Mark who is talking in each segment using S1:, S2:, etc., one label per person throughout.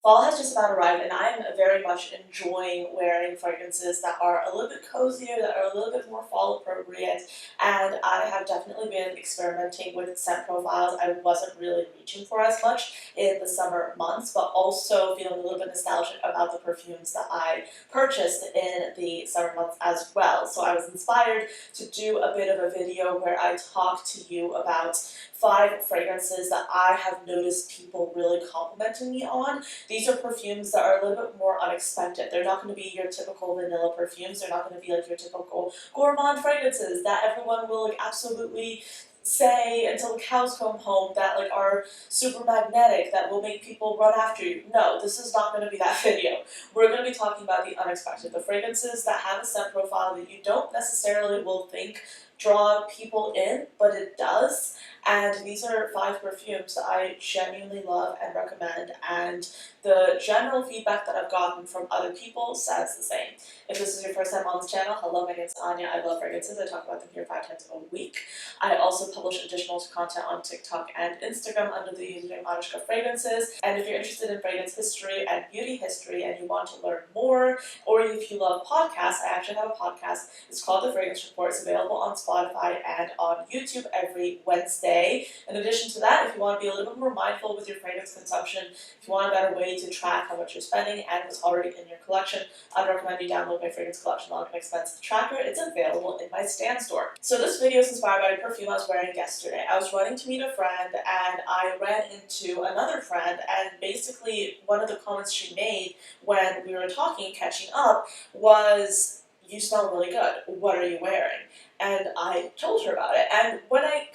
S1: Fall has just about arrived, and I'm very much enjoying wearing fragrances that are a little bit cozier, that are a little bit more fall appropriate, and I have definitely been experimenting with scent profiles I wasn't really reaching for as much in the summer months, but also feeling a little bit nostalgic about the perfumes that I purchased in the summer months as well. So I was inspired to do a bit of a video where I talk to you about 5 fragrances that I have noticed people really complimenting me on. These are perfumes that are a little bit more unexpected. They're not going to be your typical vanilla perfumes. They're not going to be like your typical gourmand fragrances that everyone will like absolutely say until the cows come home, that like are super magnetic, that will make people run after you. No, this is not going to be that video. We're going to be talking about the unexpected, the fragrances that have a scent profile that you don't necessarily will think draw people in, but it does. And these are 5 perfumes that I genuinely love and recommend, and the general feedback that I've gotten from other people says the same. If this is your first time on this channel, hello, my name is Anya. I love fragrances. I talk about them here 5 times a week. I also publish additional content on TikTok and Instagram under the username ANECHKAFRAGRANCES. And if you're interested in fragrance history and beauty history and you want to learn more, or if you love podcasts, I actually have a podcast. It's called The Fragrance Report. It's available on Spotify and on YouTube every Wednesday. In addition to that, if you want to be a little bit more mindful with your fragrance consumption, if you want a better way to track how much you're spending and what's already in your collection, I'd recommend you download my fragrance collection log and expense tracker. It's available in my Stan store. So this video is inspired by a perfume I was wearing yesterday. I was running to meet a friend and I ran into another friend, and basically one of the comments she made when we were talking, catching up, was, "You smell really good. What are you wearing?" And I told her about it. And when I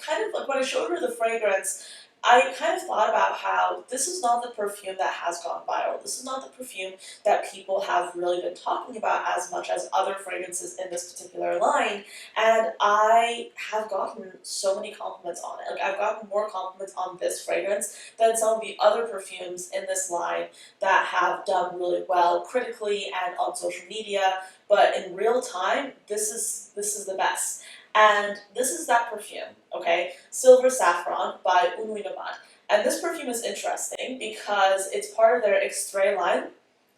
S1: showed her the fragrance, I kind of thought about how this is not the perfume that has gone viral. This is not the perfume that people have really been talking about as much as other fragrances in this particular line. And I have gotten so many compliments on it. Like, I've gotten more compliments on this fragrance than some of the other perfumes in this line that have done really well critically and on social media. But in real time, this is the best. And this is that perfume, okay? Silver Saffron by Une Nuit Nomade. And this perfume is interesting because it's part of their extrait line.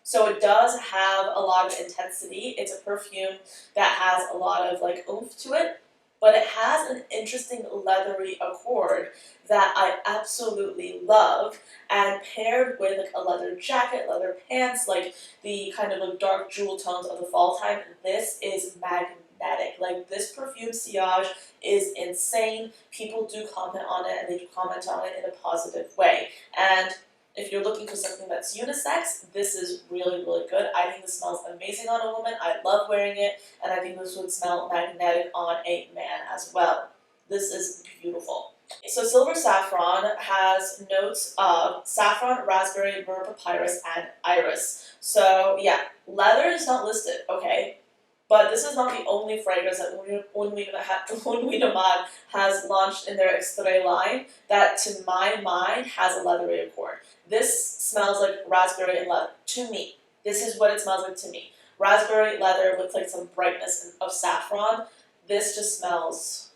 S1: So it does have a lot of intensity. It's a perfume that has a lot of like oomph to it, but it has an interesting leathery accord that I absolutely love, and paired with like a leather jacket, leather pants, like the kind of like dark jewel tones of the fall time, this is magnetic. Like, this perfume sillage is insane. People do comment on it, and they do comment on it in a positive way. And if you're looking for something that's unisex, this is really, really good. I think this smells amazing on a woman. I love wearing it, and I think this would smell magnetic on a man as well. This is beautiful. So Silver Saffron has notes of saffron, raspberry, myrrh, papyrus, and iris. So yeah, leather is not listed, okay? But this is not the only fragrance that Une Nuit Nomade has launched in their extrait line that, to my mind, has a leathery accord. This smells like raspberry and leather, to me. This is what it smells like to me. Raspberry, leather with like some brightness of saffron. This just smells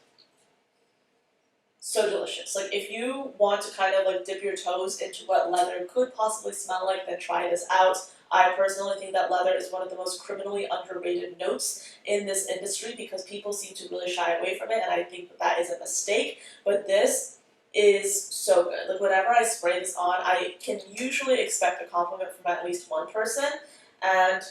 S1: so delicious. Like, if you want to kind of like dip your toes into what leather could possibly smell like, then try this out. I personally think that leather is one of the most criminally underrated notes in this industry because people seem to really shy away from it, and I think that that is a mistake. But this is so good. Like, whenever I spray this on, I can usually expect a compliment from at least one person, and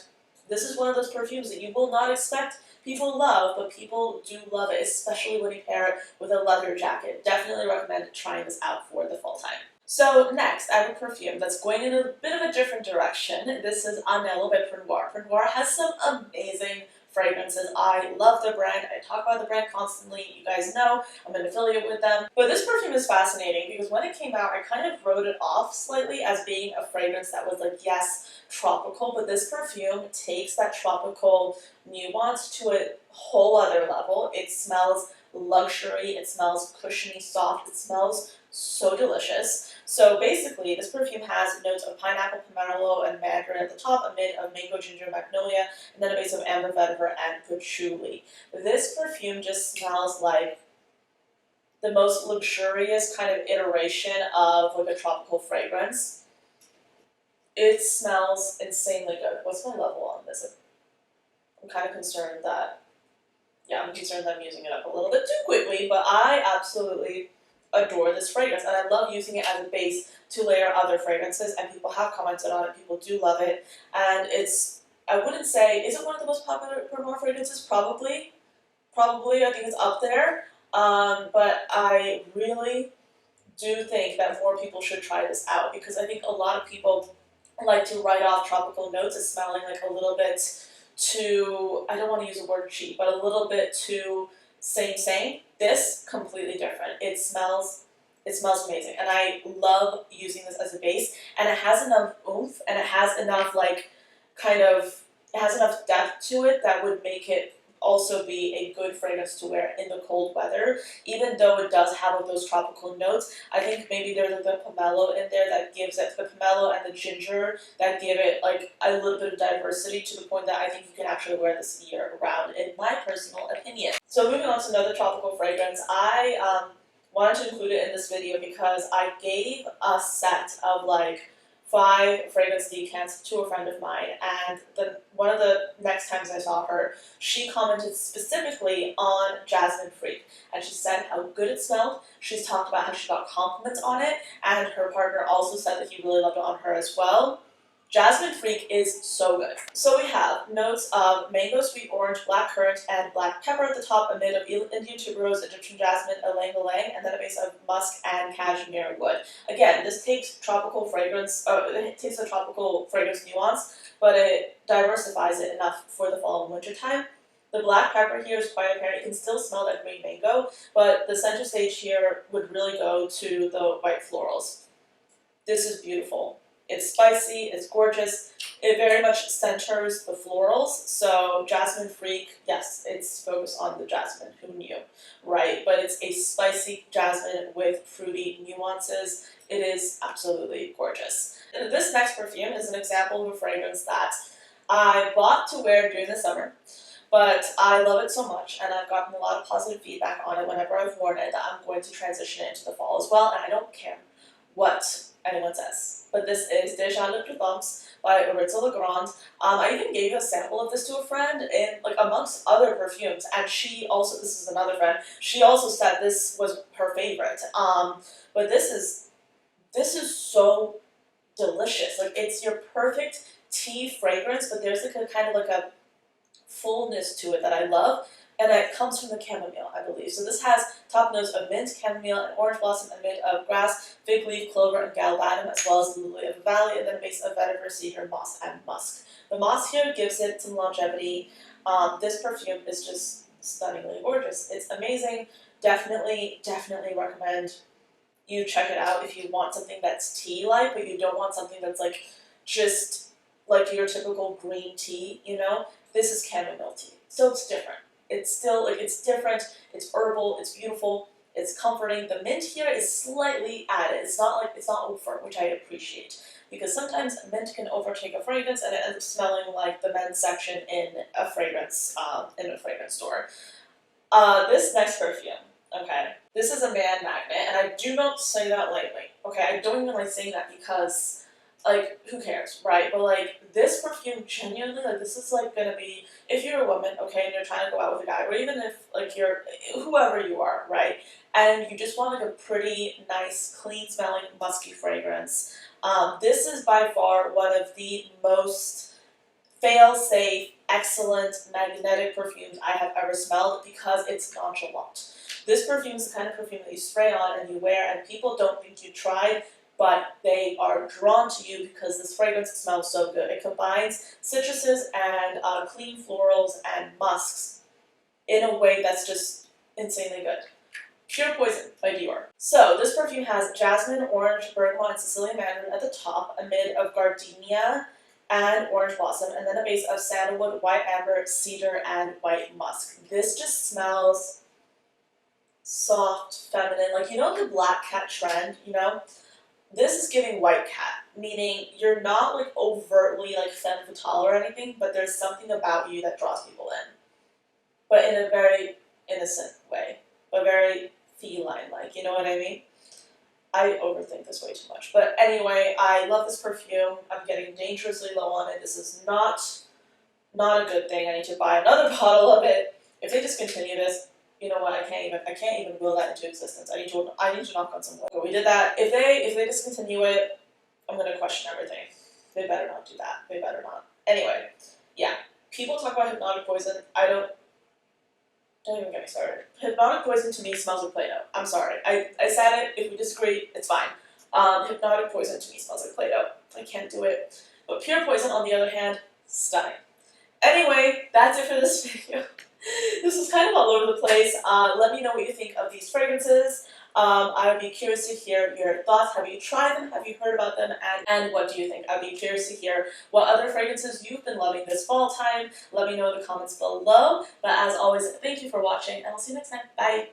S1: this is one of those perfumes that you will not expect people love, but people do love it, especially when you pair it with a leather jacket. Definitely recommend trying this out for the fall time. So next, I have a perfume that's going in a bit of a different direction. This is Anya by Pernoire. Pernoire has some amazing fragrances. I love the brand. I talk about the brand constantly. You guys know I'm an affiliate with them. But this perfume is fascinating because when it came out, I kind of wrote it off slightly as being a fragrance that was like, yes, tropical, but this perfume takes that tropical nuance to a whole other level. It smells luxury. It smells cushiony, soft. It smells so delicious. So basically, this perfume has notes of pineapple, pomelo, and mandarin at the top, a mid of mango, ginger, magnolia, and then a base of amber, vetiver, and patchouli. This perfume just smells like the most luxurious kind of iteration of like a tropical fragrance. It smells insanely good. What's my level on this? I'm kind of concerned that, yeah, I'm concerned that I'm using it up a little bit too quickly, but I absolutely adore this fragrance, and I love using it as a base to layer other fragrances, and people have commented on it, people do love it, and it's, I wouldn't say, is it one of the most popular Pernoire fragrances? Probably, I think it's up there, but I really do think that more people should try this out, because I think a lot of people like to write off tropical notes as smelling like a little bit too, I don't want to use the word cheap, but a little bit too same. This, completely different. It smells amazing, and I love using this as a base, and it has enough oomph, and it has enough like, it has enough depth to it that would make it also be a good fragrance to wear in the cold weather, even though it does have those tropical notes. I think maybe there's the pomelo in there that gives it, the pomelo and the ginger that give it like a little bit of diversity, to the point that I think you can actually wear this year round, in my personal opinion. So moving on to another tropical fragrance, I wanted to include it in this video because I gave a set of like 5 fragrance decants to a friend of mine, and one of the next times I saw her, she commented specifically on Jasmine Freak, and she said how good it smelled. She's talked about how she got compliments on it, and her partner also said that he really loved it on her as well. Jasmine Freak is so good. So we have notes of mango, sweet orange, black currant, and black pepper at the top, a mid of Indian tuberose, Egyptian jasmine, ylang-ylang, and then a base of musk and cashmere wood. Again, this takes tropical fragrance, it takes a tropical fragrance nuance, but it diversifies it enough for the fall and winter time. The black pepper here is quite apparent. You can still smell that green mango, but the center stage here would really go to the white florals. This is beautiful. It's spicy, it's gorgeous, it very much centers the florals. So Jasmine Freak, yes, it's focused on the jasmine, who knew, right? But it's a spicy jasmine with fruity nuances. It is absolutely gorgeous. This next perfume is an example of a fragrance that I bought to wear during the summer, but I love it so much, and I've gotten a lot of positive feedback on it whenever I've worn it, that I'm going to transition it into the fall as well, and I don't care what anyone says. But this is Déjà Le Plus by Aritza Legrand. I even gave a sample of this to a friend, in like amongst other perfumes, and she also, this is another friend, she also said this was her favorite. But this is so delicious. Like, it's your perfect tea fragrance, but there's like a kind of like a fullness to it that I love, and it comes from the chamomile, I believe. So this has top notes of mint, chamomile, and orange blossom, a mid of grass, fig leaf, clover, and galbanum, as well as the lily of the valley, and then a base of vetiver, cedar, moss, and musk. The moss here gives it some longevity. This perfume is just stunningly gorgeous. It's amazing. Definitely recommend you check it out if you want something that's tea-like, but you don't want something that's like just like your typical green tea, you know? This is chamomile tea, so it's different. It's still, like, it's different, it's herbal, it's beautiful, it's comforting. The mint here is slightly added. It's not over, which I appreciate, because sometimes mint can overtake a fragrance and it ends up smelling like the men's section in a fragrance store. This next perfume, okay, this is a man magnet, and I do not say that lightly, okay? I don't even like saying that because, like, who cares, right? But like, this perfume genuinely, like, this is like gonna be, if you're a woman, okay, and you're trying to go out with a guy, or even if like you're, whoever you are, right, and you just want like a pretty nice, clean smelling, musky fragrance, this is by far one of the most fail-safe, excellent, magnetic perfumes I have ever smelled, because it's nonchalant. This perfume is the kind of perfume that you spray on and you wear, and people don't think you tried, but they are drawn to you because this fragrance smells so good. It combines citruses and clean florals and musks in a way that's just insanely good. Pure Poison by Dior. So this perfume has jasmine, orange, bergamot, and Sicilian mandarin at the top, a mid of gardenia and orange blossom, and then a base of sandalwood, white amber, cedar, and white musk. This just smells soft, feminine, like, you know the black cat trend, you know? This is giving white cat, meaning you're not like overtly like femme fatale or anything, but there's something about you that draws people in. But in a very innocent way, but very feline-like, you know what I mean? I overthink this way too much. But anyway, I love this perfume. I'm getting dangerously low on it. This is not a good thing. I need to buy another bottle of it. If they discontinue this, you know what? I can't even will that into existence. I need to knock on some wood. But we did that. If they discontinue it, I'm gonna question everything. They better not do that. They better not. Anyway, yeah. People talk about hypnotic poison. Don't even get me started. Hypnotic poison to me smells like Play-Doh. I'm sorry. I said it. If we disagree, it's fine. Hypnotic poison to me smells like Play-Doh. I can't do it. But pure poison, on the other hand, stunning. Anyway, that's it for this video. This was kind of all over the place. Let me know what you think of these fragrances. I would be curious to hear your thoughts. Have you tried them? Have you heard about them? And what do you think? I'd be curious to hear what other fragrances you've been loving this fall time. Let me know in the comments below. But as always, thank you for watching, and I'll see you next time. Bye!